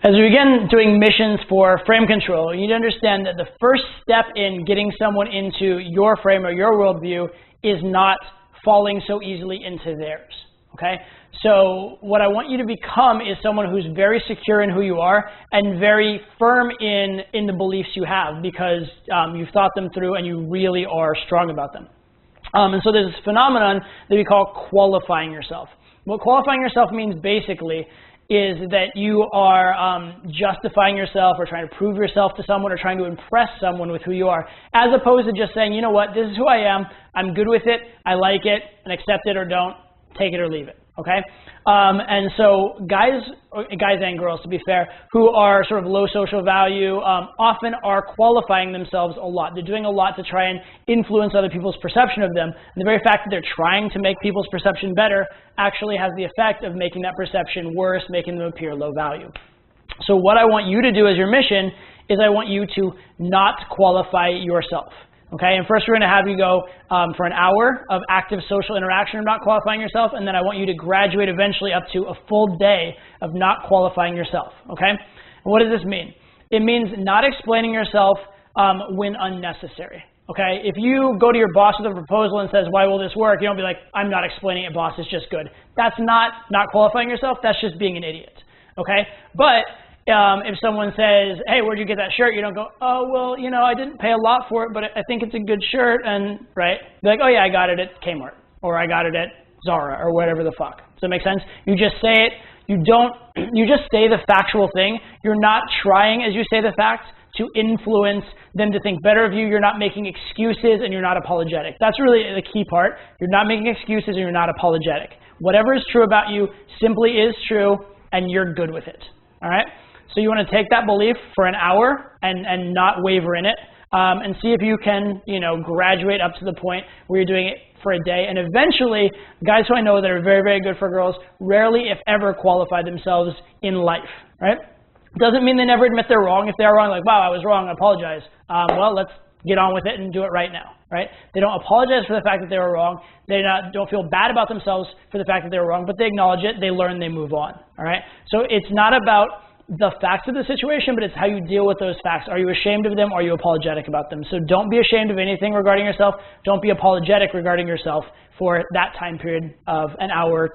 As we begin doing missions for frame control, you need to understand that the first step in getting someone into your frame or your worldview is not falling so easily into theirs, okay? So what I want you to become is someone who's very secure in who you are and very firm in the beliefs you have because you've thought them through and you really are strong about them. And so there's this phenomenon that we call qualifying yourself. What qualifying yourself means basically is that you are justifying yourself or trying to prove yourself to someone or trying to impress someone with who you are, as opposed to just saying, you know what, this is who I am, I'm good with it, I like it, and accept it or don't, take it or leave it, okay? And so guys and girls, to be fair, who are sort of low social value often are qualifying themselves a lot. They're doing a lot to try and influence other people's perception of them. And the very fact that they're trying to make people's perception better actually has the effect of making that perception worse, making them appear low value. So what I want you to do as your mission is I want you to not qualify yourself. Okay, and first we're going to have you go for an hour of active social interaction of not qualifying yourself, and then I want you to graduate eventually up to a full day of not qualifying yourself, okay? And what does this mean? It means not explaining yourself when unnecessary, okay? If you go to your boss with a proposal and says, why will this work? You don't be like, I'm not explaining it, boss, it's just good. That's not qualifying yourself, that's just being an idiot, okay? But if someone says, hey, where'd you get that shirt? You don't go, oh, well, you know, I didn't pay a lot for it, but I think it's a good shirt. And, right? Be like, oh, yeah, I got it at Kmart. Or I got it at Zara or whatever the fuck. Does that make sense? You just say it. You just say the factual thing. You're not trying, as you say the facts, to influence them to think better of you. You're not making excuses and you're not apologetic. That's really the key part. You're not making excuses and you're not apologetic. Whatever is true about you simply is true and you're good with it. All right? So you want to take that belief for an hour and not waver in it and see if you can, you know, graduate up to the point where you're doing it for a day. And eventually, guys who I know that are very, very good for girls rarely, if ever, qualify themselves in life, right? Doesn't mean they never admit they're wrong. If they're wrong, like, wow, I was wrong, I apologize. Well, let's get on with it and do it right now, right? They don't apologize for the fact that they were wrong. They don't feel bad about themselves for the fact that they were wrong, but they acknowledge it, they learn, they move on, all right? So it's not about the facts of the situation, but it's how you deal with those facts. Are you ashamed of them? Or are you apologetic about them? So don't be ashamed of anything regarding yourself. Don't be apologetic regarding yourself for that time period of an hour.